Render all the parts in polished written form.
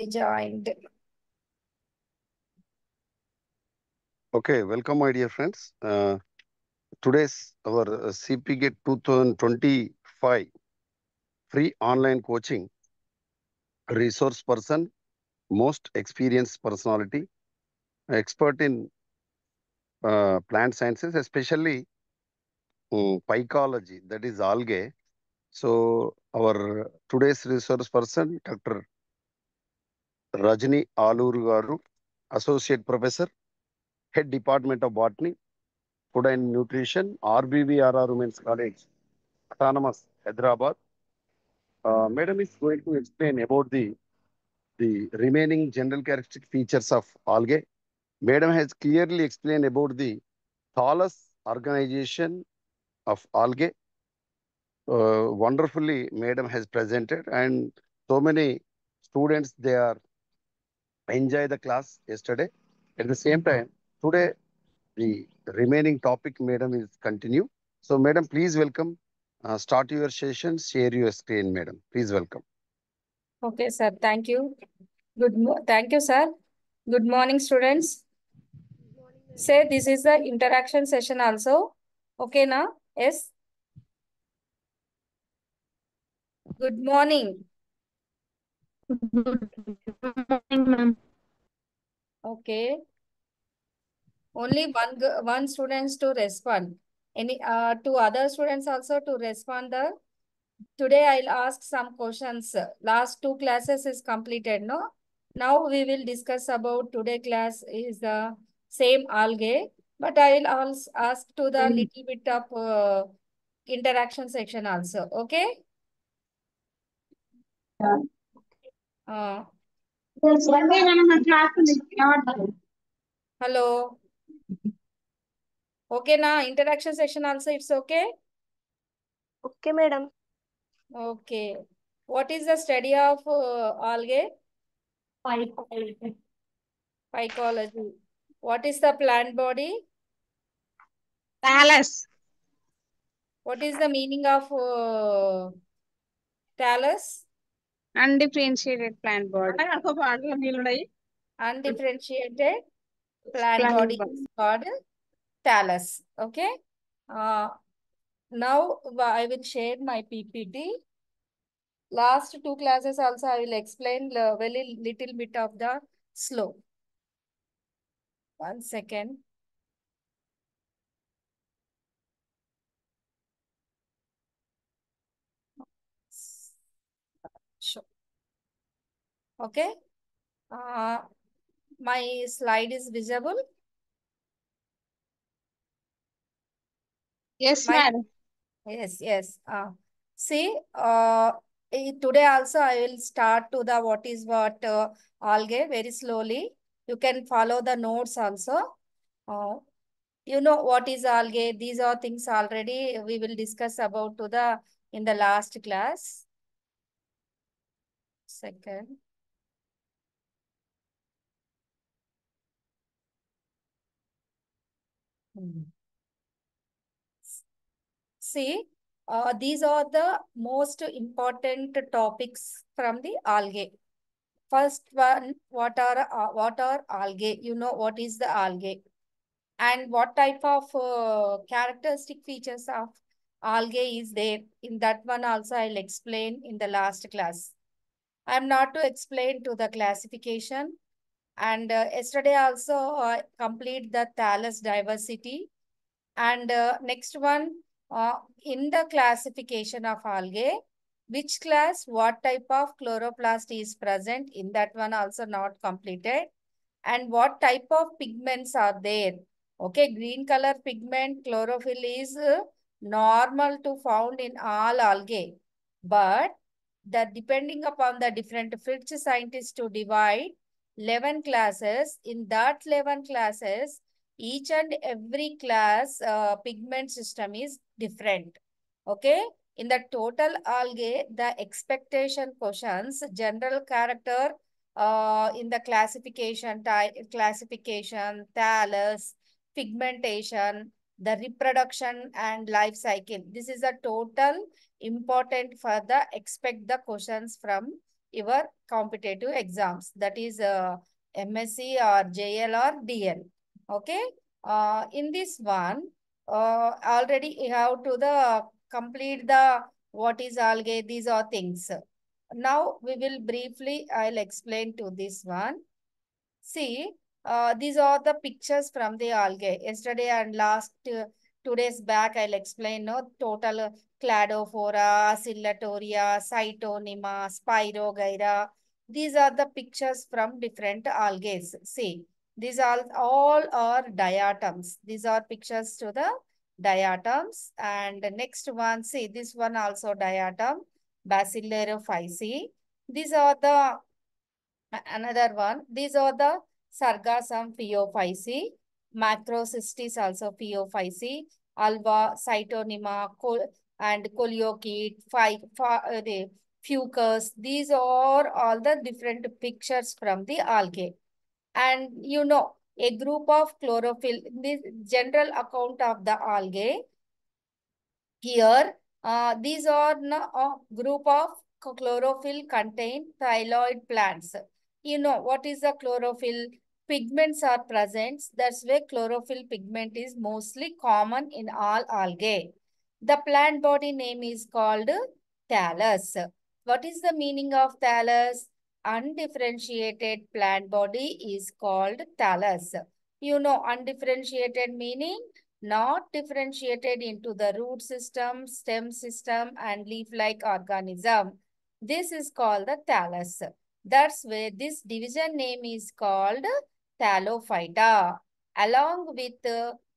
joined. Okay, welcome, my dear friends. Today's our CPGate 2025 free online coaching resource person, most experienced personality, expert in plant sciences, especially phycology, that is algae. So, our today's resource person, Dr. Rajni Aluru Garu, Associate Professor, Head Department of Botany, Food and Nutrition, RBVRR Women's College, Autonomous, Hyderabad. Madam is going to explain about the remaining general characteristic features of algae. Madam has clearly explained about the thallus organization of algae. Wonderfully, Madam has presented, and so many students they are enjoy the class yesterday. At the same time, today the remaining topic, Madam, is continue. So, Madam, please welcome. Start your session. Share your screen, Madam. Please welcome. Okay, sir. Thank you. Thank you, sir. Good morning, students. Say this is the interaction session also. Okay, now? Yes. Good morning. Good morning, ma'am. Okay. Only one students to respond. Any two other students also to respond the. Today I'll ask some questions. Last two classes is completed, no? Now we will discuss about today class is the same algae, but I'll also ask to the little bit of interaction section also. Okay? Uh, hello. Okay, now interaction section also it's okay? Okay, madam. Okay. What is the study of algae? Phycology. What is the plant body? Thallus. What is the meaning of thallus? Undifferentiated plant body. Undifferentiated plant Plant body body. is called thallus. Okay. Uh, now I will share my PPT. Last two classes also I will explain very little bit of the slow. 1 second. Sure. Okay. My slide is visible. Yes, My madam. yes. See, today also I will start to the what is what algae very slowly. You can follow the notes also. Uh, you know what is algae. These are things already we will discuss about to the in the last class. Second. See, these are the most important topics from the algae. First one, what are algae? You know what is the algae and what type of characteristic features of algae is there. In that one also I'll explain in the last class. I'm not to explain to the classification. And yesterday also complete the thallus diversity. And next one, in the classification of algae, which class, what type of chloroplast is present, in that one also not completed. And what type of pigments are there. Okay, green color pigment, chlorophyll is normal to found in all algae. But that depending upon the different fields scientists to divide 11 classes, in that 11 classes, each and every class pigment system is different. Okay. In the total algae, the expectation questions, general character in the classification, thallus, pigmentation, the reproduction and life cycle. This is a total important for the expect the questions from your competitive exams, that is MSc or JL or DL. Okay. In this one, already you have to complete the what is algae, these are things. Now we will briefly, I'll explain to this one. See, these are the pictures from the algae. Yesterday and last 2 days back, I'll explain no total Cladophora, Cillatoria, Cytonema, Spirogyra. These are the pictures from different algae. See, these all are diatoms. These are pictures to the diatoms. And the next one, see, this one also diatom, Basilarophyceae. These are the another one. These are the Sargassum phaeophyceae, Macrocystis also phaeophyceae, Alba, Cytonema, and Coleochaete, the Fucus. These are all the different pictures from the algae. And you know, a group of chlorophyll, this general account of the algae. Here, these are a group of chlorophyll contain thyroid plants. You know, what is the chlorophyll? Pigments are present. That's why chlorophyll pigment is mostly common in all algae. The plant body name is called thallus. What is the meaning of thallus? Undifferentiated plant body is called thallus. You know, undifferentiated meaning not differentiated into the root system, stem system, and leaf-like organism. This is called the thallus. That's where this division name is called Thallophyta, along with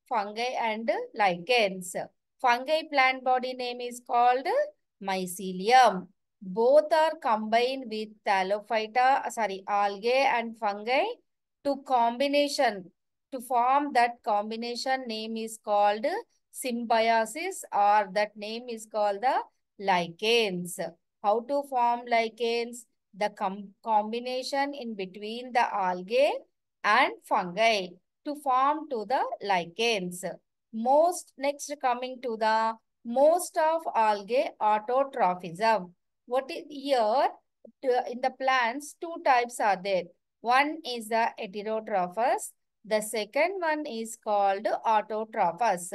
fungi and lichens. Fungi plant body name is called mycelium. Both are combined with algae and fungi to combination. To form that combination name is called symbiosis, or that name is called the lichens. How to form lichens? The combination in between the algae and fungi to form to the lichens. Next coming to the most of algae autotrophism. What is here? In the plants, two types are there. One is the heterotrophous. The second one is called autotrophous.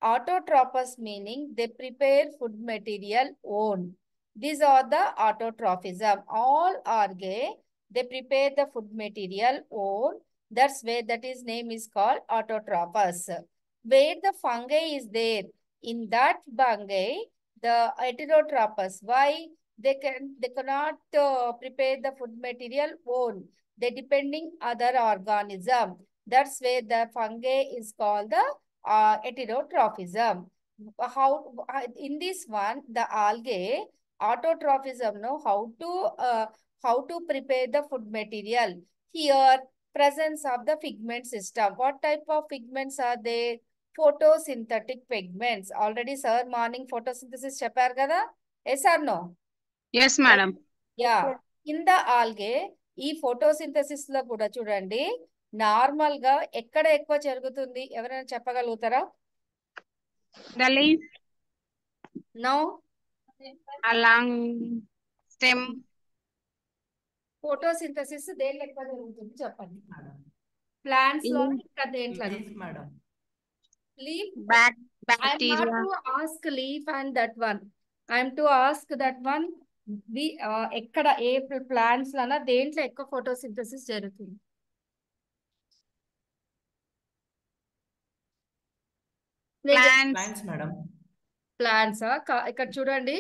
Autotrophous meaning they prepare food material own. These are the autotrophism. All algae, they prepare the food material own. That's where that is name is called autotrophous. Where the fungi is there, in that fungi, the heterotrophous. Why? They cannot prepare the food material own. They depending other organism. That's where the fungi is called the heterotrophism. In this one, the algae autotrophism know how to prepare the food material. Here, presence of the pigment system. What type of pigments are there? Photosynthetic pigments. Already sir morning photosynthesis చెప్పారు కదా? Yes or no? Yes, madam. Yeah. In the algae, ఈ photosynthesis లో కూడా చూడండి, normal గా ఎక్కడ ఎక్కువ జరుగుతుంది? ఎవరైనా చెప్పగలుగుతారా? The leaf No. along stem. Photosynthesis దేంట్లో ఎక్కువ జరుగుతుంది చెప్పండి. ప్లాంట్స్ లో ఇంకా దేంట్లో? Madam. Leaf. Bacteria. I am not to ask leaf and that one. I am to ask that one. ఎక్కడ ఏ ప్లాంట్స్ లోనా దేంట్లో ఎక్కువ ఫోటోసింథసిస్ జరుగుతుంది? Plants madam. ప్లాంట్స్ ఇక్కడ చూడండి,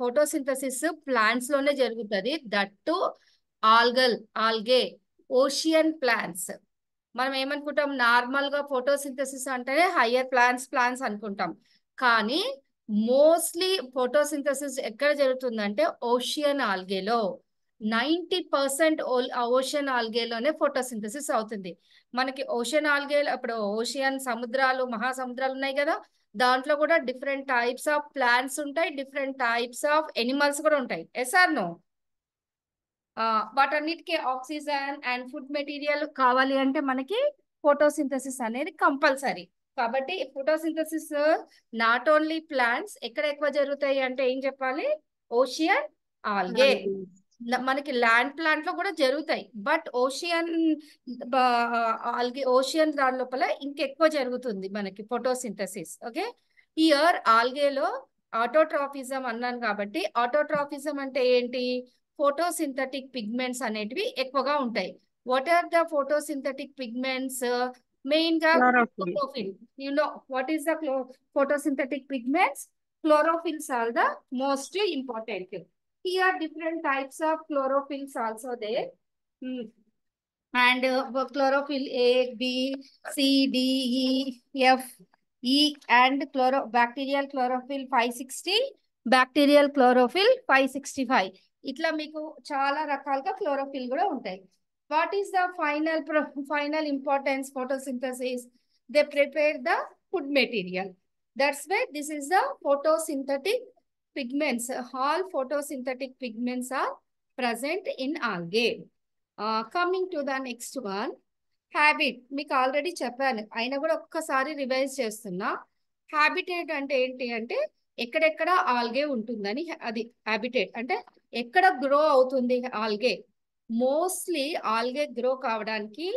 ఫోటోసింథసిస్ ప్లాంట్స్ లోనే జరుగుతుంది. That algae ocean plants. మనం ఏమనుకుంటాం, నార్మల్ గా ఫోటోసింథసిస్ అంటేనే హయ్యర్ ప్లాంట్స్ అనుకుంటాం. కానీ మోస్ట్లీ ఫోటోసింథసిస్ ఎక్కడ జరుగుతుందంటే ఓషియన్ ఆల్గేలో. 90% ఓషన్ ఆల్గేలోనే ఫోటోసింథసిస్ అవుతుంది. మనకి ఓషన్ ఆల్గే, ఇప్పుడు ఓషియన్ సముద్రాలు, మహాసముద్రాలు ఉన్నాయి కదా, దాంట్లో కూడా డిఫరెంట్ టైప్స్ ఆఫ్ ప్లాంట్స్ ఉంటాయి, డిఫరెంట్ టైప్స్ ఆఫ్ ఎనిమల్స్ కూడా ఉంటాయి. Yes or no? వాటన్నిటికీ ఆక్సిజన్ అండ్ ఫుడ్ మెటీరియల్ కావాలి అంటే మనకి ఫోటోసింథసిస్ అనేది కంపల్సరీ. కాబట్టి ఫోటోసింథసిస్ నాట్ ఓన్లీ ప్లాంట్స్ ఎక్కడ ఎక్కువ జరుగుతాయి అంటే ఏం చెప్పాలి? Ocean algae. మనకి ల్యాండ్ ప్లాంట్ లో కూడా జరుగుతాయి, బట్ ఓషియన్ ఆల్గే ఓషియన్ దాని లోపల ఇంకెక్కువ జరుగుతుంది మనకి ఫోటోసింథసిస్. ఓకే, ఇయర్ ఆల్గేలో ఆటోట్రాఫిజం అన్నాను కాబట్టి, ఆటోట్రాఫిజం అంటే ఏంటి? ఫోటోసింథటిక్ పిగ్మెంట్స్ అనేటివి ఎక్కువగా ఉంటాయి. What are the photosynthetic pigments? Main గా chlorophyll. You know what is the photosynthetic pigments? Chlorophylls are the most important. Here different types of chlorophylls also there. And chlorophyll A, B, C, D, E, F, E and bacterial chlorophyll 560, bacterial chlorophyll 565. ఇట్లా మీకు చాలా రకాలుగా chlorophyll కూడా ఉంటాయి. What is the final importance photosynthesis? They prepare the food material. That's why this is the photosynthetic pigments. All photosynthetic pigments are present in algae. Coming to the next one, habit. మీకు already చెప్పాను, అయినా కూడా ఒక్కసారి revise చేస్తున్నా. Habitat అంటే ఏంటి అంటే ఎక్కడెక్కడ ఆల్గే ఉంటుందని, అది హ్యాబిటేట్ అంటే ఎక్కడ గ్రో అవుతుంది ఆల్గే. మోస్ట్లీ ఆల్గే గ్రో కావడానికి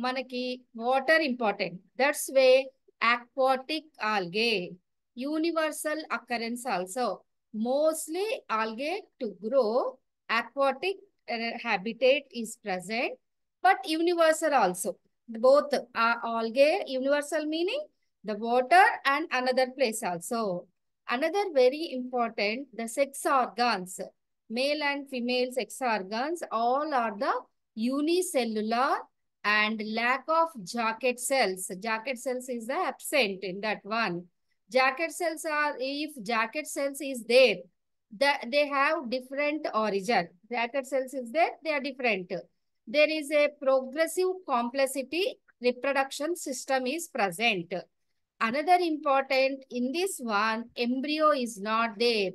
మనకి water important. That's way aquatic algae, universal occurrence also. Mostly algae to grow, aquatic habitat is present, but universal also. Both algae, universal meaning the water and another place also. Another very important, the sex organs, male and female sex organs, all are the unicellular and lack of jacket cells. Jacket cells is the absent in that one. Jacket cells are, if jacket cells is there, they have different origin. Jacket cells is there, they are different. There is a progressive complexity reproduction system is present. Another important in this one, embryo is not there.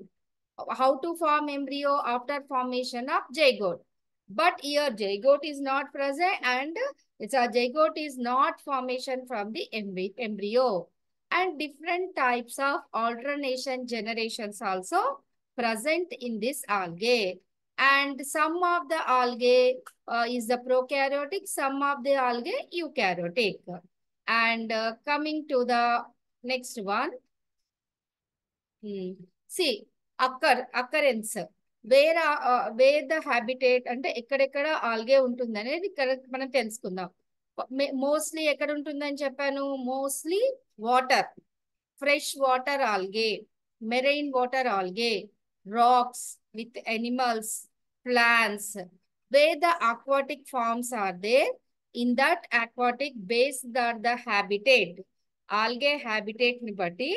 How to form embryo? After formation of zygote. But here zygote is not present, and it's a zygote is not formation from the embryo. And different types of alternation generations also present in this algae. And some of the algae is the prokaryotic, some of the algae eukaryotic. And coming to the next one, see, occurrence. Wear the habitat అంటే ఎక్కడెక్కడ algae ఉంటుంది అనేది ఇక్కడ మనం తెలుసుకుందాం. Mostly ఎక్కడ ఉంటుందని చెప్పాను? Mostly water, fresh water algae, marine water algae, rocks with animals, plants. Where the aquatic forms are there, in that aquatic base that the habitat, algae habitat ని బట్టి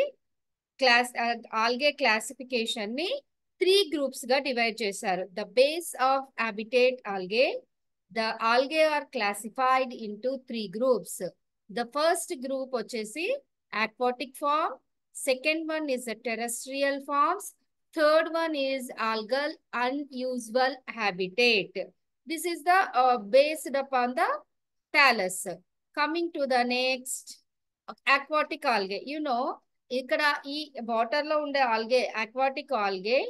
algae classification ని 3 groups గా divide చేశారు. The base of habitat algae, the algae are classified into 3 groups. The first group వచ్చేసి aquatic form, second one is the terrestrial forms, third one is algal unusual habitat. This is the based upon the thallus. Coming to the next, aquatic algae. You know, ఇక్కడ ఈ water లో ఉండే algae, aquatic algae,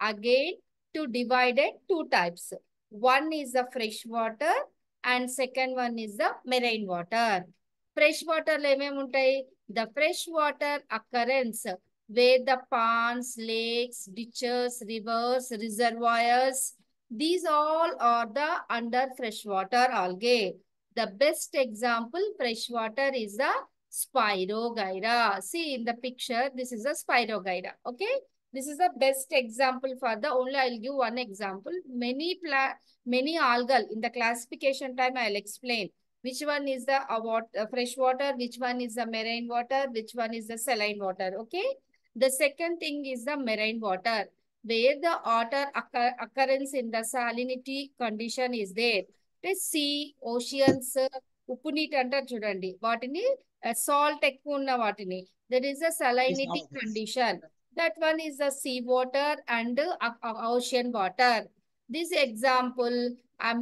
again to divided 2 types. One is the fresh water and second one is the marine water. Fresh water లో ఏమేమి ఉంటాయి? The fresh water occurrence where the ponds, lakes, ditches, rivers, reservoirs, these all are the under freshwater algae. The best example freshwater is the Spirogyra. See in the picture, this is a Spirogyra. Okay, this is the best example for the, only I'll give one example. Many algal in the classification time I'll explain which one is the fresh water, which one is the marine water, which one is the saline water. Okay, the second thing is the marine water, where the water occurrence in the salinity condition is there. The sea, oceans, ఉప్పు నీటి అంటారు చూడండి, వాటిని salt ఎక్కువ ఉన్న వాటిని, there is a salinity condition. That one is the sea water and ocean water. This example,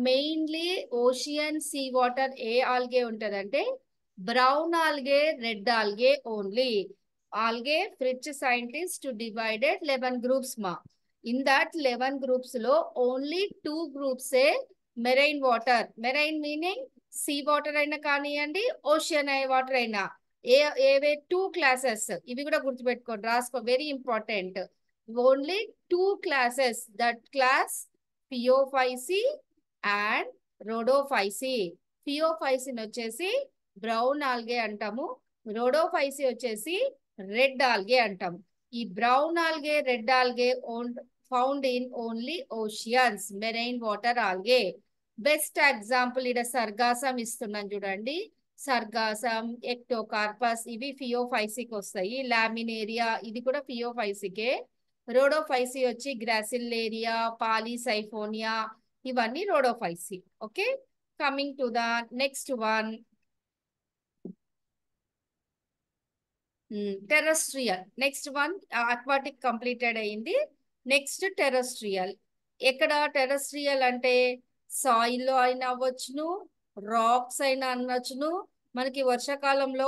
mainly ocean sea water A algae ఉంటదంటే brown algae, red algae only. Algae, French scientists to divided 11 groups ma. In that 11 groups లో only 2 groups marine water. Marine meaning sea water అయినా కానివ్వండి, ocean water అయినా. ఏవే 2 classes ఇవి కూడా గుర్తుపెట్టుకోండి, రాసుకో, very important. Only 2 classes, that class Phaeophyceae and Rhodophyceae. ఫియోఫైసిన్ వచ్చేసి బ్రౌన్ ఆల్గే అంటాము, రోడోఫైసి వచ్చేసి రెడ్ ఆల్గే అంటాము. ఈ brown algae, red algae found in only oceans, marine water algae. Best example ఇక్కడ సర్గాసం ఇస్తున్నాను చూడండి. సర్గాసం, ఎక్టోకార్పస్ ఇవి ఫియోఫైసిక్ వస్తాయి. లామినేరియా ఇది కూడా ఫియోఫైసికే. రోడోఫైసి వచ్చి గ్రాసిల్లేరియా, పాలీసైఫోనియా ఇవన్నీ Rhodophyceae. Okay, coming to the next one, terrestrial. Next one aquatic completed అయింది. Next terrestrial. ఎక్కడ టెరెస్ట్రియల్ అంటే సాయిల్లో అయినా అవ్వచ్చును, రాక్స్ అయినా అనొచ్చును. మనకి వర్షాకాలంలో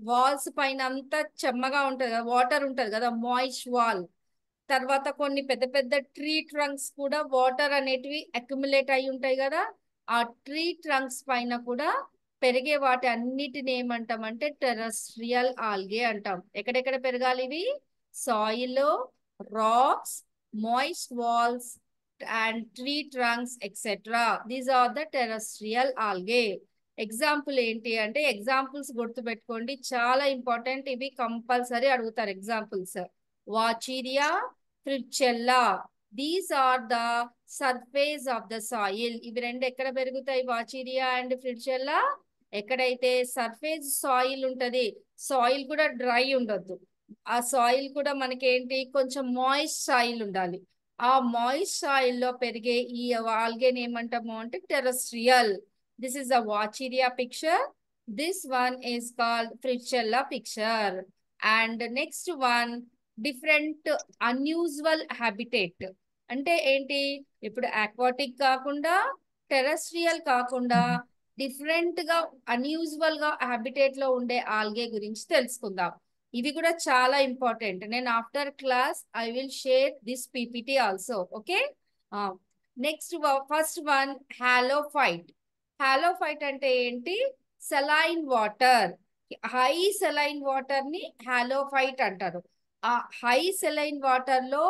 వాల్స్ పైన అంతా చెమ్మగా ఉంటది కదా, వాటర్ ఉంటది కదా, మాయిస్ట్ వాల్. తర్వాత కొన్ని పెద్ద పెద్ద ట్రీ ట్రంక్స్ కూడా వాటర్ అనేటివి అక్యుములేట్ అయి ఉంటాయి కదా, ఆ ట్రీ ట్రంక్స్ పైన కూడా పెరిగే వాటి అన్నిటిని ఏమంటామంటే టెరెస్ట్రియల్ ఆల్గే అంటాం. ఎక్కడెక్కడ పెరగాలి ఇవి? Soil, rocks, moist walls and tree trunks etcetera. These are the terrestrial algae. Example ఏంటి అంటే, ఎగ్జాంపుల్స్ గుర్తుపెట్టుకోండి, చాలా ఇంపార్టెంట్ ఇవి, కంపల్సరీ అడుగుతారు examples. Vaucheria, Fritschiella, these are the surface of the soil. ఇవి రెండు ఎక్కడ పెరుగుతాయి? Vaucheria and Fritschiella. ఎక్కడైతే సర్ఫేస్ సాయిల్ ఉంటది, సాయిల్ కూడా డ్రై ఉండొద్దు, ఆ సాయిల్ కూడా మనకేంటి కొంచెం మాయిస్ట్ సాయిల్ ఉండాలి. ఆ మాయిస్ట్ సాయిల్ లో పెరిగే ఈ ఆల్గేని ఏమంటాము అంటే terrestrial. This is the Vaucheria picture. This one is called Fritschiella picture. And next one, different unusual habitat. అంటే ఏంటి? ఇప్పుడు ఆక్వాటిక్ కాకుండా, టెరెస్ట్రియల్ కాకుండా, డిఫరెంట్ గా అన్యూజువల్ గా హ్యాబిటేట్ లో ఉండే ఆల్గే గురించి తెలుసుకుందాం. ఇవి కూడా చాలా ఇంపార్టెంట్. నేను after class I will share this PPT also. Okay, next first one, halophyte. Halophyte అంటే ఏంటి? Saline water, high saline water ని హాలోఫైట్ అంటారు. ఆ హై సెలైన్ వాటర్ లో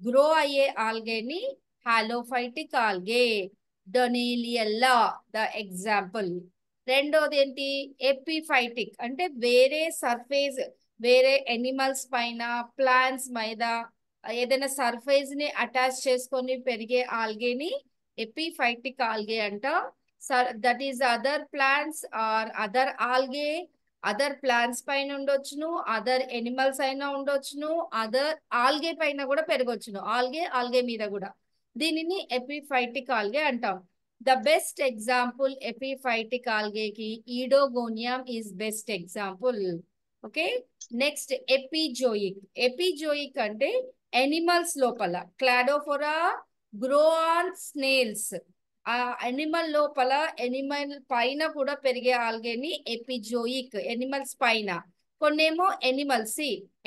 గ్రో అయ్యే ఆల్గేని halophytic algae. Dunaliella the example. రెండోది ఏంటి? ఎపిఫైటిక్ అంటే వేరే సర్ఫేస్, వేరే ఎనిమల్స్ పైన, ప్లాంట్స్ మీద ఏదైనా సర్ఫేస్ ని అటాచ్ చేసుకొని పెరిగే ఆల్గేని ఎపిఫైటిక్ ఆల్గే అంటాం. That is other plants or other algae, other plants పైన ఉండొచ్చును, అదర్ ఎనిమల్స్ అయినా ఉండొచ్చును, అదర్ ఆల్గే పైన కూడా పెరగొచ్చును, ఆల్గే మీద కూడా. దీనిని ఎపిఫైటిక్ ఆల్గే అంటాం. ద బెస్ట్ ఎగ్జాంపుల్ ఎపిఫైటిక్ ఆల్గేకి Oedogonium is best example. Okay, next epizoic. Epizoic అంటే ఎనిమల్స్ లోపల, క్లాడోఫోరా గ్రో ఆన్ స్నేల్స్, ఆ ఎనిమల్ లోపల, ఎనిమల్ పైన కూడా పెరిగే ఆల్గేని ఎపిజోయిక్, ఎనిమల్స్ పైన. కొన్నేమో animals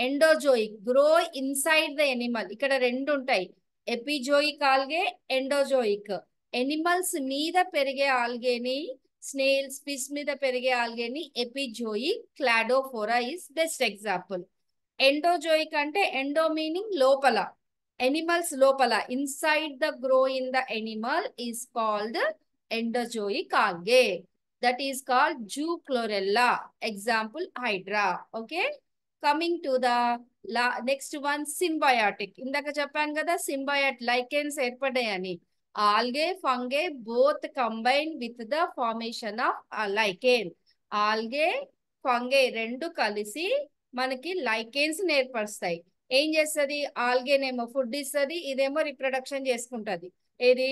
endozoic, grow inside the animal. ఇక్కడ రెండు ఉంటాయి, ఎపిజోయిక్ ఆల్గే, ఎండోజోయిక్. ఎనిమల్స్ మీద పెరిగే ఆల్గేని, స్నేల్స్, ఫిష్ మీద పెరిగే ఆల్గేని epizoic. Cladophora is best example. Endozoic అంటే ఎండో మీనింగ్ లోపల, ఎనిమల్స్ లోపల, inside the grow in the animal is called endozoic algae. That is called Zoochlorella. Example Hydra. Okay, coming to the next one, symbiotic. ఇందాక చెప్పాను కదా symbiote lichens ఏర్పడ్డాయని. Algae, fungi both combine with the formation of lichen. Algae, fungi రెండు కలిసి మనకి lichens ఏర్పరుస్తాయి. ఏం చేస్తుంది? ఆల్గేనేమో ఫుడ్ ఇస్తుంది, ఇదేమో రిప్రొడక్షన్ చేసుకుంటది. ఏది?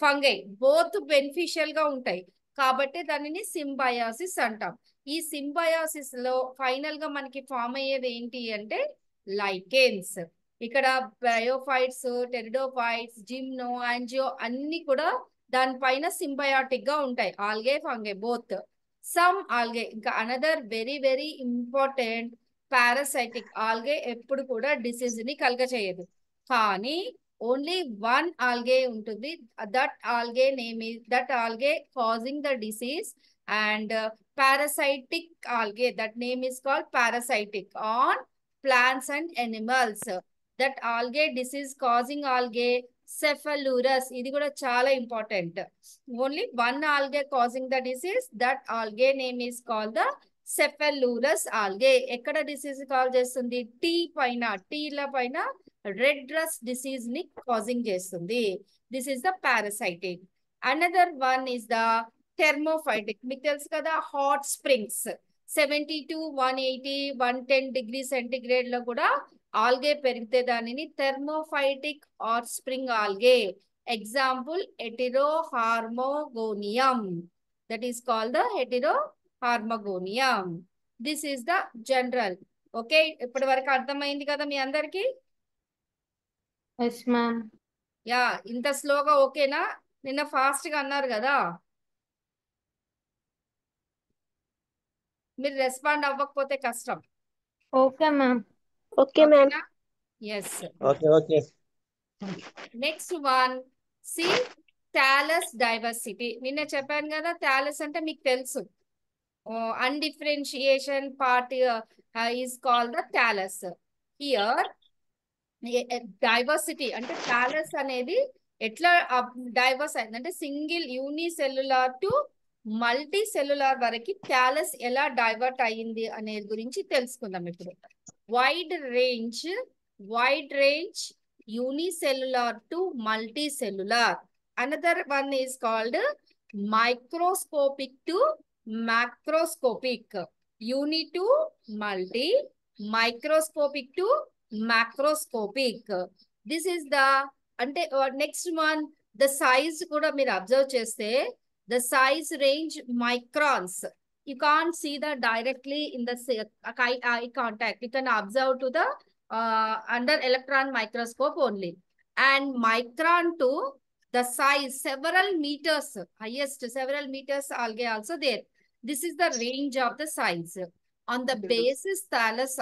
ఫంగై. బోత్ బెనిఫిషియల్ గా ఉంటాయి కాబట్టి దానిని సింబయాసిస్ అంటాం. ఈ సింబయాసిస్ లో ఫైనల్ గా మనకి ఫామ్ అయ్యేది ఏంటి అంటే లైకెన్స్. ఇక్కడ బ్రయోఫైట్స్, టెరిడోఫైట్స్, జిమ్నో, యాంజియో అన్ని కూడా దానిపైన సింబయాటిక్ గా ఉంటాయి, algae, fungi both. Some algae, ఇంకా another very very important, parasitic algae ఎప్పుడు కూడా డిసీజ్ ని కలగచేయదు. కానీ ఓన్లీ వన్ ఆల్గే ఉంటుంది. That algae name is that algae causing the disease and parasitic algae, that name is called parasitic on plants and animals. That algae disease causing algae cephalurus, ఇది కూడా చాలా ఇంపార్టెంట్. Only one algae causing the disease, that algae name is called the cephalurus algae. ఎక్కడ disease call చేస్తుంది? Tea పైన, టీల పైన red rust disease ని కాజింగ్ చేస్తుంది. This is the parasitic. Another one is the thermophytic. మీకు తెలుసు కదా, hot springs 70 to 180 110 degree centigrade లో కూడా ఆల్గే పెరిగితే దానిని thermophytic hot spring algae. Example heteroharmogonium, that is called the heteroharmogonium. This is the general. Okay, ఇప్పటి వరకు అర్థమైంది కదా మీ అందరికి? Yes ma'am. యా, ఇంత స్లోగా ఓకేనా? నిన్న ఫాస్ట్ గా అన్నారు కదా, మీరు రెస్పాండ్ అవ్వకపోతే కష్టం. Okay ma'am. Okay ma'am. Yes. Okay okay. Next one, see thallus diversity. నిన్న చెప్పాను కదా, థాలస్ అంటే మీకు తెలుసు, undifferentiation part is called the thallus. Here diversity అంటే థాలస్ అనేది ఎట్లా డైవర్స్ అయింది అంటే single unicellular to multi cellular వరకు థాలస్ ఎలా డైవర్ట్ అయ్యింది అనే గురించి తెలుసుకుందాం ఇప్పుడు. Wide range unicellular to multi cellular. Another one is called microscopic to macroscopic. Uni to multi, microscopic to macroscopic. This is the అంటే నెక్స్ట్ వన్, ద సైజ్ కూడా మీరు అబ్జర్వ్ చేస్తే the size range microns. You can't see the directly in the eye contact. You can observe to the under electron microscope only. And micron to the size several meters, highest several meters algae also there. This is the range of the size. On the basis thallus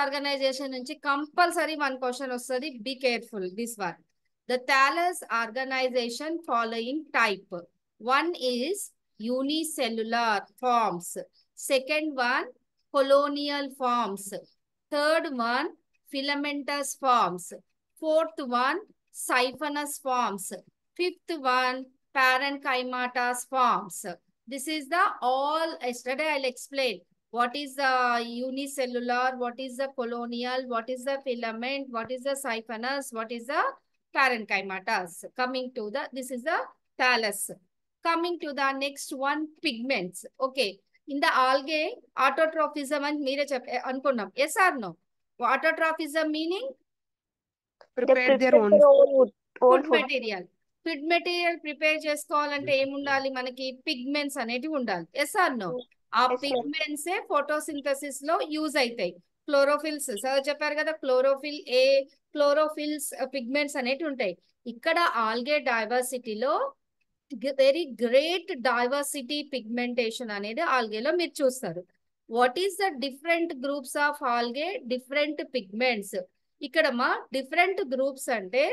organization nunchi compulsory one question ostadi. Be careful this one. The thallus organization following type. One is unicellular forms. Second one, colonial forms. Third one, filamentous forms. Fourth one, siphonous forms. Fifth one, parenchymatous forms. This is the all. Yesterday I'll explain what is the unicellular, what is the colonial, what is the filament, what is the siphonous, what is the parenchymatous. Coming to the, this is the thallus. Coming to the next one, pigments. Okay, in the algae, autotrophism and mere anukunnam. Yes or no? Autotrophism meaning Prepare their own food material. Food material prepare చేసుకోవాలంటే ఏముండాలి మనకి? Pigments అనేటివి ఉండాలి. Yes or no? ఆ pigments photosynthesis లో use అవుతాయి. Chlorophylls sir చెప్పారు కదా, క్లోరోఫిల్ ఏ, క్లోరోఫిల్స్ పిగ్మెంట్స్ అనేటివి ఉంటాయి. ఇక్కడ ఆల్గే డైవర్సిటీలో వెరీ గ్రేట్ డైవర్సిటీ పిగ్మెంటేషన్ అనేది ఆల్గేలో మీరు చూస్తారు. What is the different groups of algae, different pigments. ఇక్కడ మా డిఫరెంట్ గ్రూప్స్ అంటే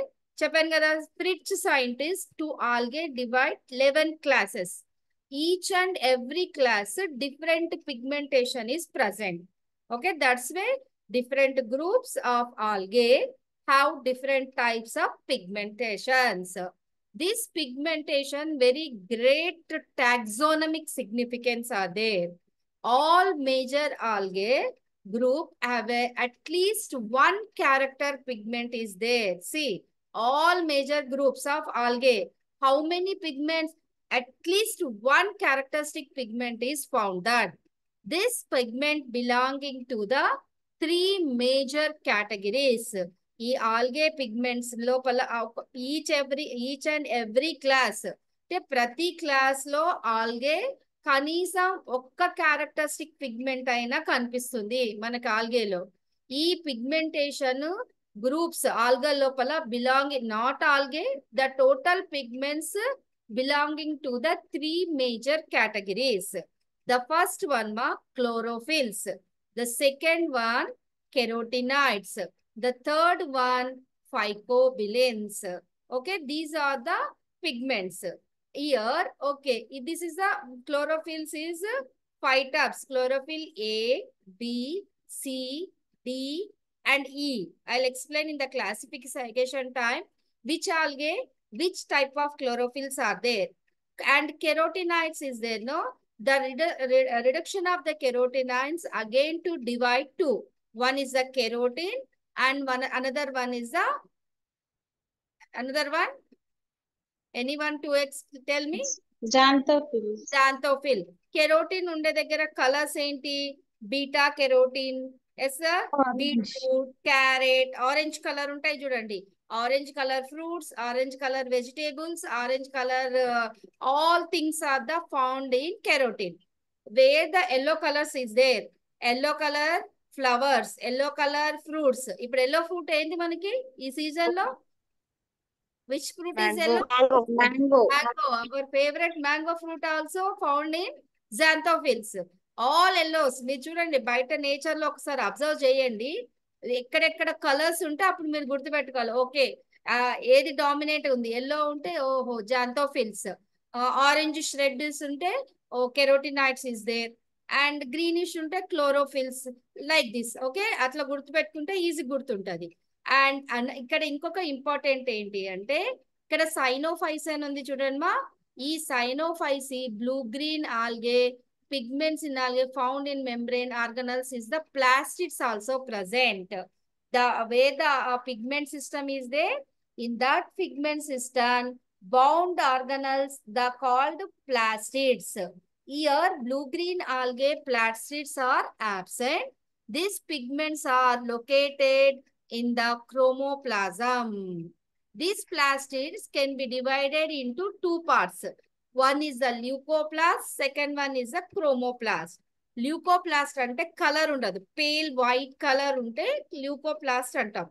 చెప్పాను కదా, Fritsch scientist to algae divide 11 classes. Each and every class different pigmentation is present. Okay, that's why different groups of algae have different types of pigmentations. This pigmentation very great taxonomic significance are there. All major algae group have at least one character pigment is there. See, all major groups of algae, how many pigments? At least one characteristic pigment is found. That this pigment belonging to the 3 major categories. ఈ algae pigments లోపల each and every class అంటే ప్రతి class లో algae కనీసం ఒక్క characteristic pigment అయినా కనిపిస్తుంది మనకి ఆల్గేలో. ఈ పిగ్మెంటేషన్ గ్రూప్స్ ఆల్గే లోపల belonging, not algae, the total pigments belonging to the 3 major categories. The first one ma chlorophyls, the second one carotenoids, The third one, phycobilins. Okay, these are the pigments. Here, okay, this is the chlorophylls is five types. Chlorophyll A, B, C, D, and E. I'll explain in the classification time which algae, which type of chlorophylls are there. And carotenoids is there, no? The reduction of the carotenoids again to divide two. One is the keratin and another one is the another one. Anyone to tell me? Xanthophylls. Xanthophyll. Keratin unde దగ్గర కలర్స్ ఏంటి? Beta carotene, yes beetroot, carrot, orange colour ఉంటాయి చూడండి. Orange colour fruits, orange colour vegetables, orange colour all things are the found in keratin. Where the yellow colors is there, yellow color flowers, yellow color fruits. ఇప్పుడు yellow fruit ఏంటి మనకి ఈ season లో? Which fruit is yellow? Mango. Mango. Our favorite mango fruit also found in xanthophylls. All yellows. మీరు చూడండి బయట nature లో ఒకసారి అబ్జర్వ్ చేయండి. ఎక్కడెక్కడ కలర్స్ ఉంటే అప్పుడు మీరు గుర్తుపెట్టుకోవాలి. ఓకే, ఏది డామినేట్ ఉంది? ఎల్లో ఉంటే ఓహో xanthophylls. ఆరెంజ్ షెడ్స్ ఉంటే ఓ carotenoids is there. And greenish ఉంటే క్లోరోఫిల్స్. Like this. ఓకే, అట్లా గుర్తుపెట్టుకుంటే ఈజీ గుర్తుంటది. అండ్ ఇక్కడ ఇంకొక ఇంపార్టెంట్ ఏంటి అంటే ఇక్కడ సైనోఫైస్ అని ఉంది చూడండి మా. ఈ Cyanophyceae blue green algae pigments in algae found in membrane organelles is the plastids also present. The way the pigment system is there, in that pigment system bound organelles the called plastids. Here blue green algae plastids are absent. These pigments are located in the chromoplasm. These plastids can be divided into two parts. One is the leucoplast, second one is the chromoplast. Leucoplast అంటే colour ఉండదు, pale white colour ఉంటే ల్యూకోప్లాస్ట్ అంటాం.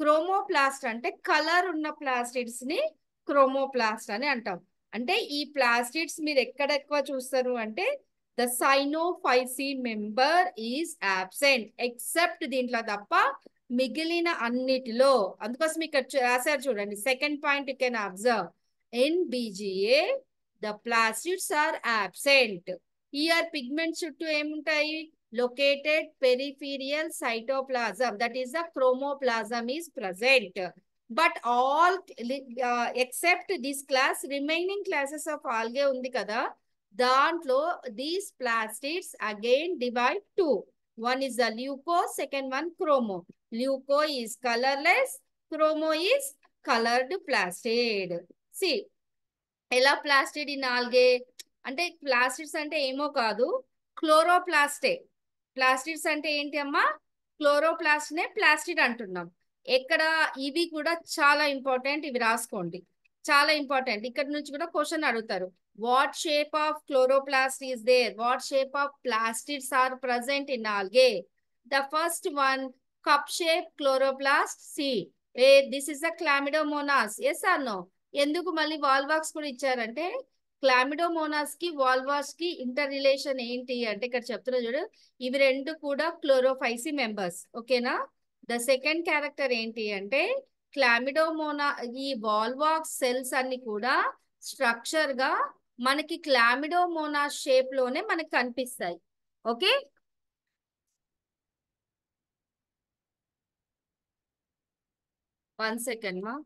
Chromoplast అంటే colour ఉన్న plastids ని chromoplast అని అంటాం. అంటే ఈ ప్లాస్టిడ్స్ మీరు ఎక్కడ ఎక్కువ చూస్తారు అంటే the Cyanophyceae member is absent except దీంట్లో తప్ప మిగిలిన అన్నిటిలో. అందుకోసం ఇక్కడ రాశారు చూడండి. Second point you can observe in BGA the plastids are absent. Here pigments చుట్టూ ఏముంటాయి? Located peripheral cytoplasm, that is the chromoplasm is present. But all except this class, remaining classes of algae ఉంది కదా, దాంట్లో these plastids again divide two. One is the leuco, second one chromo. Leuco is colorless, chromo is colored plastid. See, ఎలా plastid in algae అంటే plastids అంటే ఏమో కాదు, క్లోరోప్లాస్టే. Plastids అంటే ఏంటి అమ్మా? క్లోరోప్లాస్ట్ నే ప్లాస్టిడ్ అంటున్నాం. ఎక్కడ ఇవి కూడా చాలా ఇంపార్టెంట్, ఇవి రాసుకోండి, చాలా ఇంపార్టెంట్. ఇక్కడ నుంచి కూడా క్వశ్చన్ అడుగుతారు. What shape of chloroplast is there? What shape of plastids are present in algae? The first one, cup shape chloroplast. See this is the Chlamydomonas. Yes or no? ఎందుకు మళ్ళీ వాల్వాక్స్ కూడా ఇచ్చారంటే క్లామిడోమోనాస్ కి వాల్వాక్స్ కి ఇంటర్ రిలేషన్ ఏంటి అంటే ఇక్కడ చెప్తున్నా చూడు, ఇవి రెండు కూడా క్లోరోఫైసి మెంబర్స్. ఓకేనా? ద సెకండ్ క్యారెక్టర్ ఏంటి అంటే క్లామిడోమోనా, ఈ వాల్వాక్స్ సెల్స్ అన్ని కూడా స్ట్రక్చర్ గా మనకి క్లామిడోమోనాస్ షేప్ లోనే మనకి కనిపిస్తాయి. ఓకే, వన్ సెకండ్ మా.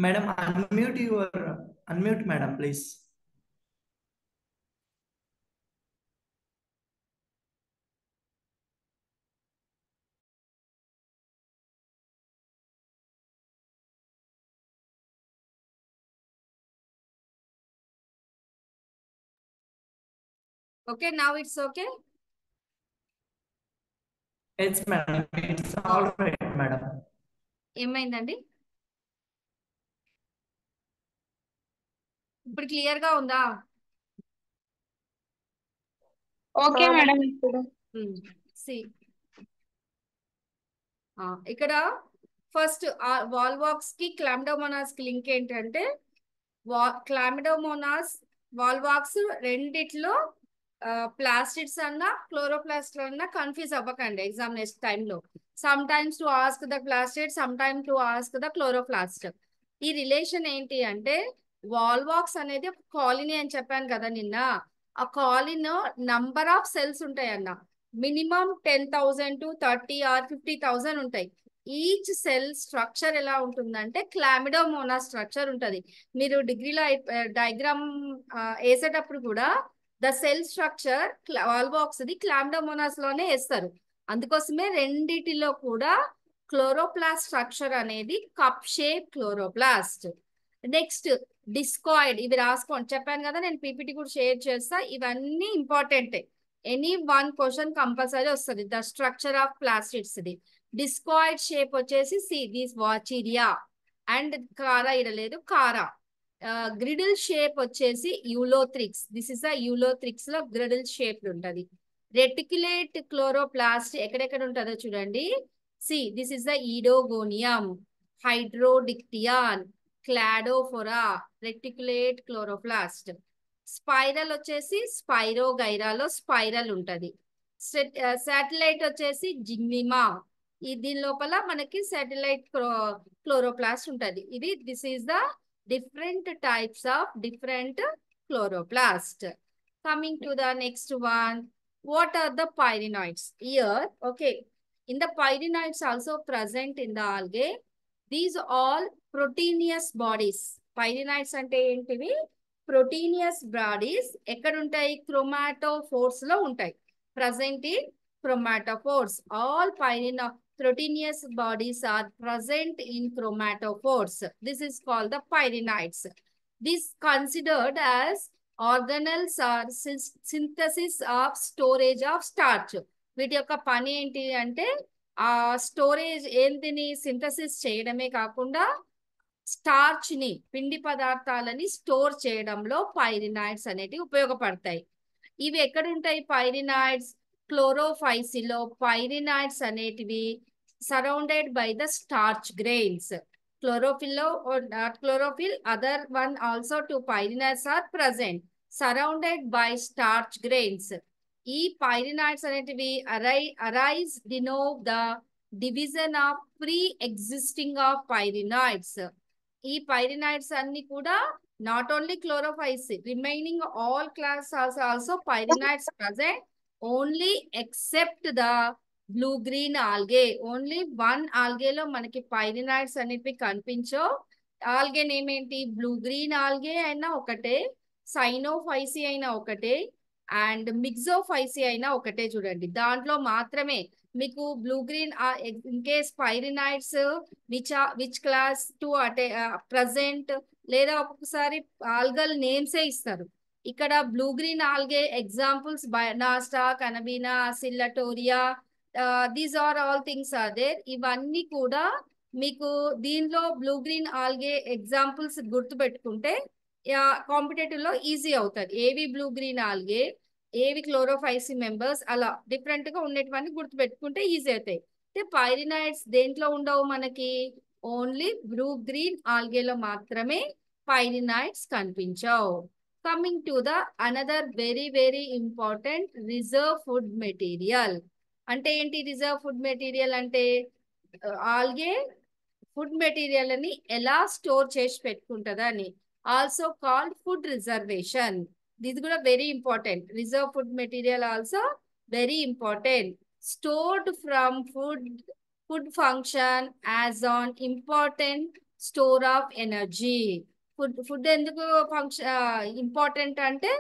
Madam, unmute, madam, please. Okay, now it's okay. Yes, madam. It's all right, madam. ఏమైందండి? ఇప్పుడు క్లియర్ గా ఉందా? ఓకే మేడం ఇప్పుడు సి ఇక్కడ ఫస్ట్ వాల్వాక్స్ కి క్లామిడోమోనాస్ కి లింక్ ఏంటంటే క్లామిడోమోనాస్ వాల్వాక్స్ రెండిట్లో ప్లాస్టిడ్స్ అన్నా క్లోరోప్లాస్ట్ అన్నా కన్ఫ్యూజ్ అవ్వకండి ఎగ్జామినేషన్ టైంలో. Some times to ask the plastid, some time to ask the chloroplast. ఈ రిలేషన్ ఏంటి అంటే వాల్వాక్స్ అనేది ఒక కాలనీ అని చెప్పాను కదా నిన్న. ఆ కాలనీ నంబర్ ఆఫ్ సెల్స్ ఉంటాయి అన్న. మినిమం 10,000 to 30 or 50,000 ఉంటాయి. ఈచ్ సెల్ స్ట్రక్చర్ ఎలా ఉంటుందంటే క్లామిడోమోనా స్ట్రక్చర్ ఉంటుంది. మీరు డిగ్రీలో డయాగ్రామ్ వేసేటప్పుడు కూడా the cell structure వాల్వాక్స్ the Chlamydomonas లోనే వేస్తారు. అందుకోసమే రెండిటిలో కూడా క్లోరోప్లాస్ట్ స్ట్రక్చర్ అనేది cup shape chloroplast. Next discoid, ఇవి రాసుకోండి. చెప్పాను కదా నేను పీపీటీ కూడా షేర్ చేస్తా. ఇవన్నీ ఇంపార్టెంటే. ఎనీ వన్ క్వశ్చన్ కంపల్సరీ వస్తుంది. The structure of plastids the discoid shape వచ్చేసి see this Vaucheria and Chara ఇడలేదు కారా. గ్రిడిల్ షేప్ వచ్చేసి Ulothrix. This is the Ulothrix లో గ్రిడిల్ షేప్ ఉంటది. రెటిక్యులేట్ క్లోరోప్లాస్ట్ ఎక్కడెక్కడ ఉంటుందో చూడండి. See this is the Oedogonium, Hydrodictyon, Cladophora, reticulate chloroplast. Spiral వచ్చేసి స్పైరోగైరాలో స్పైరల్ ఉంటది. శాటిలైట్ వచ్చేసి జిగ్నిమా. దీని లోపల మనకి శాటిలైట్ క్లోరోప్లాస్ట్ ఉంటది. ఇది this is the different types of different chloroplast. Coming to the next one, what are the pyrenoids? Here, okay, in the pyrenoids also present in the algae. These all proteinous bodies. Pyrenoids ante entivi proteinous bodies ekkada untayi? Chromatophores lo untayi. Present in chromatophores. All proteinous bodies are present in chromatophores. This is called the pyrenoids. This considered as organelles or synthesis of storage of starch. వీటి యొక్క పని ఏంటి అంటే ఆ storage ఏంటిని synthesis చేయడమే కాకుండా starch ని, పిండి పదార్థాలని స్టోర్ చేయడంలో పైరినాయిడ్స్ అనేటివి ఉపయోగపడతాయి. ఇవి ఎక్కడ ఉంటాయి పైరినాయిడ్స్? క్లోరోఫైసిలో పైరినాయిడ్స్ అనేటివి surrounded by the starch grains. Chlorophyll or not chlorophyll, other one also two pyrenoids are present, surrounded by starch grains. ఈ pyrenoids అనేటివి arise denote the division of pre-existing of pyrenoids. ఈ pyrenoids అన్ని కూడా not only chlorophyll, remaining all class also pyrenoids present, only except the blue green algae. Only one ఆల్గేలో మనకి pyrenoids అనేవి కనిపించో. Algae name ఏంటి? బ్లూ గ్రీన్ ఆల్గే అయినా ఒకటే, సైనోఫైసి అయినా ఒకటే, అండ్ మిక్సోఫైసి అయినా ఒకటే. చూడండి దాంట్లో మాత్రమే మీకు blue green in case pyrenoids which class to ate present, లేదా ఒక్కొక్కసారి ఆల్గల్ నేమ్సే ఇస్తారు. ఇక్కడ బ్లూ గ్రీన్ ఆల్గే ఎగ్జాంపుల్స్ బనాస్టా, కనబీనా, సిల్లటోరియా, these are all things are there. ఇవన్నీ కూడా మీకు దీనిలో బ్లూ గ్రీన్ ఆల్గే ఎగ్జాంపుల్స్ గుర్తు పెట్టుకుంటే కాంపిటేటివ్ లో ఈజీ అవుతుంది. ఏవి బ్లూ గ్రీన్ ఆల్గే, ఏవి క్లోరోఫైసి మెంబర్స్, అలా డిఫరెంట్ గా ఉండేటివన్నీ గుర్తు పెట్టుకుంటే ఈజీ అవుతాయి. పైరినాయిడ్స్ దేంట్లో ఉండవు మనకి? ఓన్లీ బ్లూ గ్రీన్ ఆల్గేలో మాత్రమే పైరినాయిడ్స్ కనిపించవు. Coming to the another very very important reserve food material. అంటే ఏంటి రిజర్వ్ ఫుడ్ మెటీరియల్ అంటే? ఆల్గే ఫుడ్ మెటీరియల్ అని ఎలా స్టోర్ చేసి పెట్టుకుంటుందా అని. Also called food reservation. ఇది కూడా very important. Reserve food material also very important. Stored from food function as on important store of energy. Food ఎందుకు ఇంపార్టెంట్ అంటే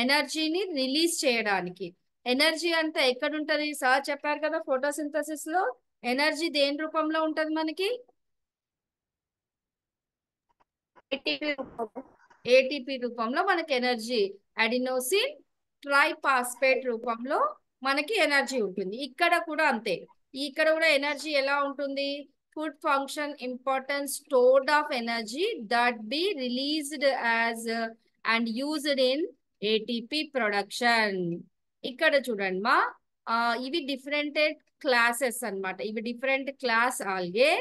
ఎనర్జీని రిలీజ్ చేయడానికి. ఎనర్జీ అంతా ఎక్కడ ఉంటది? సార్ చెప్పారు కదా, ఫోటోసింథసిస్ లో ఎనర్జీ దేని రూపంలో ఉంటది మనకి? ఏటీపీ రూపంలో మనకి ఎనర్జీ, అడినోసిన్ ట్రైఫాస్ఫేట్ రూపంలో మనకి ఎనర్జీ ఉంటుంది. ఇక్కడ కూడా అంతే. ఇక్కడ కూడా ఎనర్జీ ఎలా ఉంటుంది? Food function important stored of energy that be released as and used in ATP production. ఇక్కడ చూడండి మా, ఇవి డిఫరెంట్ క్లాసెస్ అన్నమాట. ఇవి డిఫరెంట్ క్లాస్ ఆల్గే.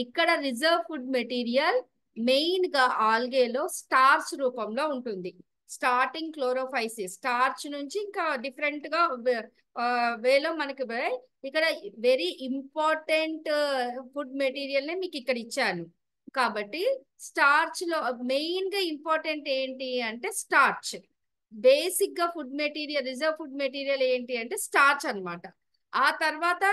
ఇక్కడ రిజర్వ్ ఫుడ్ మెటీరియల్ మెయిన్ గా ఆల్గేలో స్టార్చ్ రూపంలో ఉంటుంది. స్టార్టింగ్ క్లోరోఫైసిస్ స్టార్చ్ నుంచి ఇంకా డిఫరెంట్ గా వేలో మనకి ఇక్కడ వెరీ ఇంపార్టెంట్ ఫుడ్ మెటీరియల్ ని మీకు ఇక్కడ ఇచ్చాను. కాబట్టి స్టార్చ్ లో మెయిన్ గా ఇంపార్టెంట్ ఏంటి అంటే స్టార్చ్. బేసిక్ గా food material, reserve food material ఏంటి అంటే స్టార్చ్ అన్నమాట. ఆ తర్వాత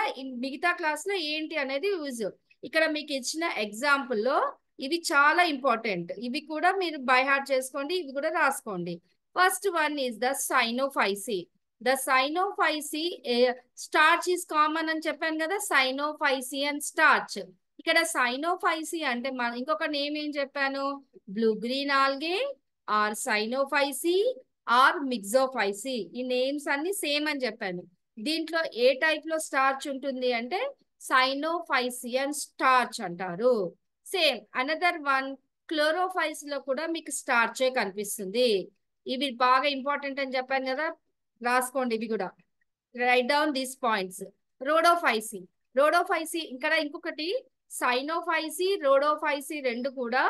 మిగతా క్లాస్ లో ఏంటి అనేది యూజ్. ఇక్కడ మీకు ఇచ్చిన ఎగ్జాంపుల్ లో ఇవి చాలా ఇంపార్టెంట్. ఇవి కూడా మీరు బై హార్ట్ చేసుకోండి, ఇవి కూడా రాసుకోండి. First one is the cyanophyceae. The cyanophyceae starch is common అని చెప్పాను కదా, సైనోఫైసి అండ్ స్టార్చ్. ఇక్కడ సైనోఫైసి అంటే ఇంకొక నేమ్ ఏం చెప్పాను? Blue green algae or cyanophyceae or myxophyceae. ఈ నేమ్స్ అన్ని సేమ్ అని చెప్పాను. దీంట్లో ఏ టైప్ లో స్టార్చ్ ఉంటుంది అంటే సైనోఫైసియన్ స్టార్చ్ అంటారు. సేమ్ అనదర్ వన్ క్లోరోఫైస్ లో కూడా మీకు స్టార్చే కనిపిస్తుంది. ఇవి బాగా ఇంపార్టెంట్ అని చెప్పాను కదా, రాసుకోండి ఇవి కూడా. Right down these points. Rhodophyceae. Rhodophyceae ఇక్కడ ఇంకొకటి సైనోఫైసి, రోడోఫైసి రెండు కూడా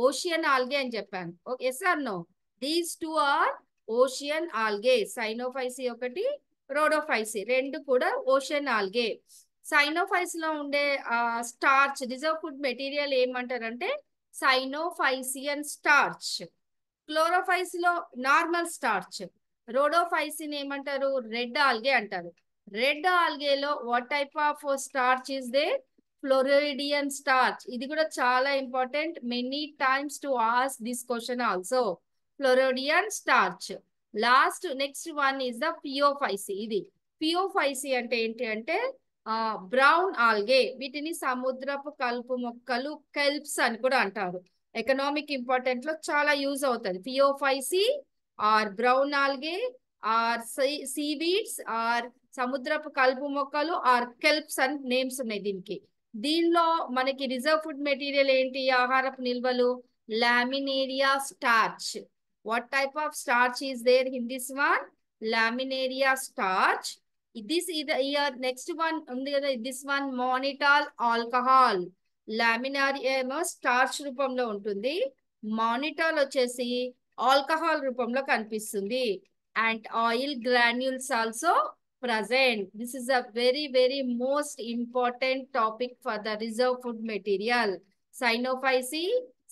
ఓషియన్ ఆల్గే అని చెప్పాను. Okay sir, no, these two are ocean algae. Cyanophyceae ఒకటి, రోడోఫైసి రెండు కూడా ఓషియన్ ఆల్గే. సైనోఫైస్ లో ఉండే స్టార్చ్ రిజర్వ్ ఫుడ్ మెటీరియల్ ఏమంటారంటే సైనోఫైసియన్ స్టార్చ్. క్లోరోఫైస్ లో నార్మల్ స్టార్చ్. రోడోఫైసిన్ ఏమంటారు? రెడ్ ఆల్గే అంటారు. రెడ్ ఆల్గేలో what type of starch is they? Floridean starch. ఇది కూడా చాలా important. Many times to ask this question also. Floridean starch. Last next one is the phaeophyceae. ఇది పియోఫైసి అంటే ఏంటి అంటే బ్రౌన్ ఆల్గే. వీటిని సముద్రపు కలుపు మొక్కలు, కెల్ప్స్ అని కూడా అంటారు. ఎకనామిక్ ఇంపార్టెంట్ లో చాలా యూజ్ అవుతుంది. Phaeophyceae or brown algae or seaweeds or సముద్రపు కలుపు మొక్కలు ఆర్ కెల్ప్స్ అని నేమ్స్ ఉన్నాయి దీనికి. దీనిలో మనకి రిజర్వ్ ఫుడ్ మెటీరియల్ ఏంటి? ఆహారపు నిల్వలు Laminaria starch. What type of starch is there in this one? Laminaria starch. this is the year next one ఉంది కదా, this one మానిటాల్ ఆల్కహాల్. లామినార్ ఏమో స్టార్చ్ రూపంలో ఉంటుంది, మానిటాల్ వచ్చేసి ఆల్కహాల్ రూపంలో కనిపిస్తుంది. And oil granules also present. This is a very most important topic for the reserve food material. Cyanophysi,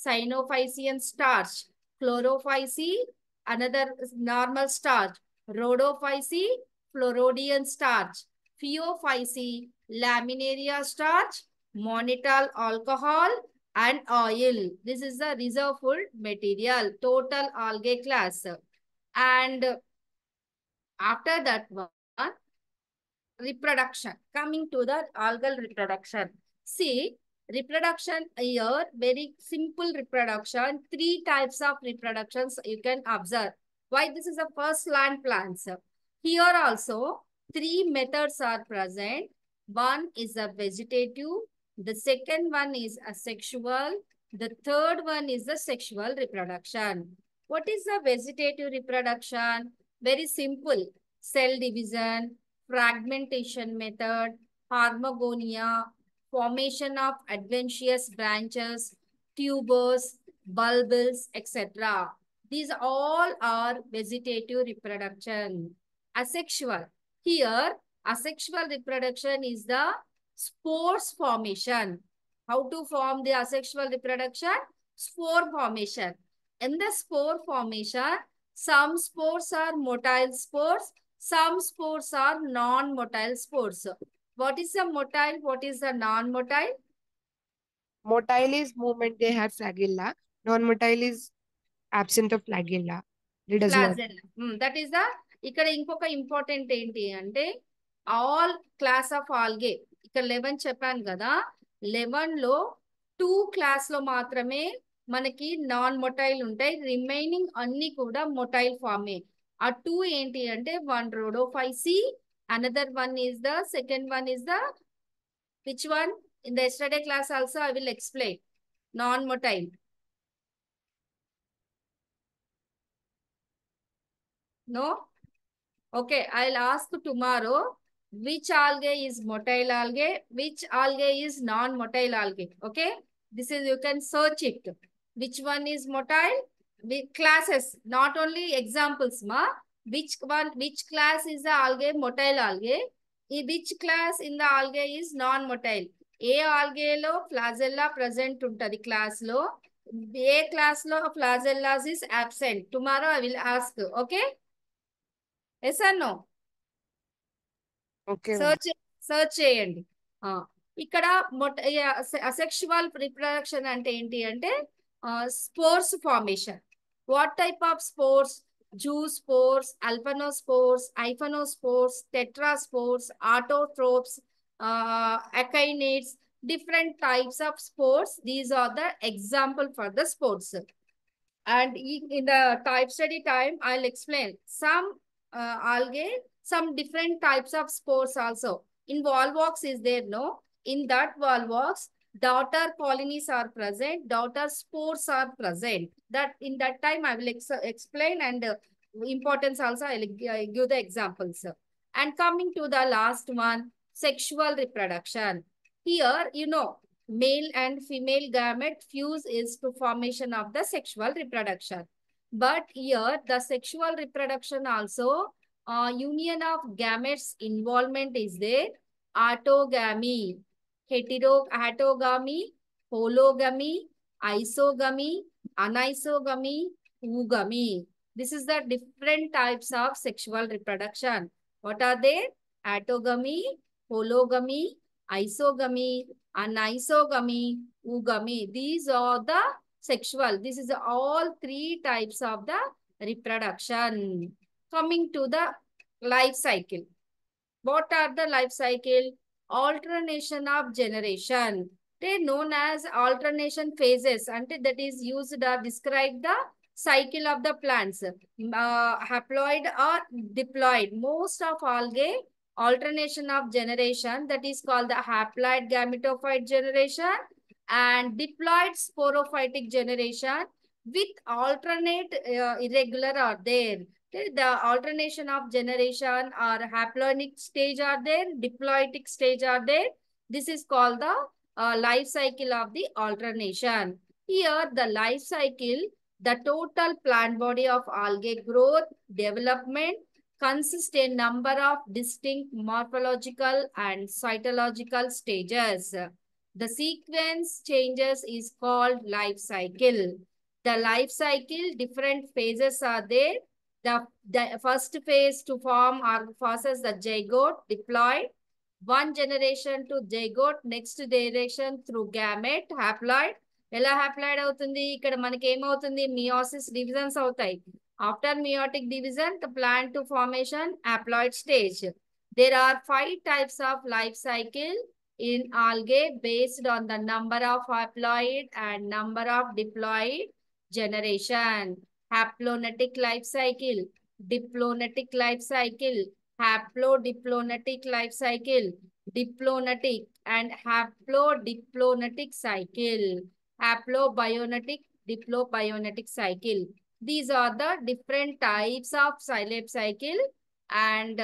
Cyanophysian starch. Chlorophysi, another normal starch. Rhodophysi, Floridian starch. Pheophysi, laminaria starch, monital alcohol and oil. This is the reserve food material, total algae class. And after that one, reproduction. Coming to the algal reproduction. See, reproduction here, very simple reproduction. 3 types of reproductions you can observe. Why this is the first land plants. Here also 3 methods are present. One is a vegetative, the second one is asexual, the third one is the sexual reproduction. What is the vegetative reproduction? Very simple. Cell division, fragmentation method, harmogonia, formation of adventitious branches, tubers, bulbs, etc. These all are vegetative reproduction. Asexual. Here, asexual reproduction is the spores formation. How to form the asexual reproduction? Spore formation. In the spore formation, some spores are motile spores, some spores are non-motile spores. What is the motile? What is the non-motile? Motile is movement, they have flagella. Non-motile is absent of flagella. It does not. Flagella. That is the ఇక్కడ ఇంకొక important ఏంటి అంటే all class of algae ఇక్కడ 11 చెప్పాను కదా 11 లో 2 class లో మాత్రమే మనకి నాన్ మొటైల్ ఉంటాయి రిమైనింగ్ అన్ని కూడా మొటైల్ ఫామే ఆ 2 ఏంటి అంటే one rhodophysi another one is the second one is the which one in the yesterday class also I will explain non motile. No? Okay, I'll ask tomorrow which algae is motile algae, which algae is non-motile algae. Okay, this is you can search it. Which one is motile? Which classes, not only examples, ma. Which class is the algae motile algae? Which class in the algae is non-motile? ఏ ఆల్గేలో flagella present ఉంటది class లో ఏ class లో flagellas is absent tomorrow I will ask okay yes or no Okay. Search చేయండి ఇక్కడ asexual reproduction అంటే ఏంటి అంటే spores formation what type of spores zoospores aplanospores hypnospores tetraspores autotrophs achainids, different types of spores. These are the example for the spores. And in the type study time, I'll explain some algae, some different types of spores also. In volvox is there, no? In that volvox, daughter colonies are present, daughter spores are present. That in that time, I will explain and importance also, I'll give the examples. And coming to the last one, sexual reproduction. Here, you know, male and female gamete fuse is to formation of the sexual reproduction. But here, the sexual reproduction also, union of gametes involvement is there. Autogamy, heterogamy, hologamy, isogamy, anisogamy, oogamy. This is the different types of sexual reproduction. What are they? Autogamy, hologamy, isogamy, anisogamy, oogamy. These are the sexual. This is all 3 types of the reproduction. Coming to the life cycle. What are the life cycle? Alternation of generation. They known as alternation phases. And that is used to describe the cycle of the plants. Haploid or diploid. Most of algae alternation of generation, that is called the haploid gametophyte generation and diploid sporophytic generation with alternate irregular are there. Okay, the alternation of generation or haploidic stage are there, diploidic stage are there. This is called the life cycle of the alternation. Here the life cycle, the total plant body of algae growth, development, consist a number of distinct morphological and cytological stages. The sequence changes is called life cycle. The life cycle, different phases are there. The first phase to form or process the zygote, diploid. One generation to zygote, next generation through gamete, haploid. ఎలా haploid అవుతుంది ఇక్కడ మనకి ఏమవుతుంది meiosis divisions అవుతాయి after meiotic division the plant to formation haploid stage. There are 5 types of life cycle in algae based on the number of haploid and number of diploid generation. Haplonetic life cycle, diplonetic life cycle, haplodiplonetic life cycle, diplonetic and haplodiplonetic cycle, haplobionetic, diplobionetic cycle. These are the different types of life cycle and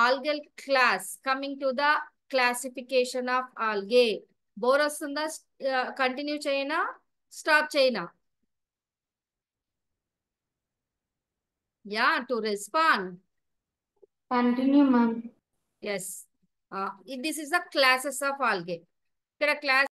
algal class. Coming to the classification of algae. Bore vastunda continue cheyna stop cheyna? Yeah, to respond. Continue, ma'am. Yes. This is the classes of algae. Here class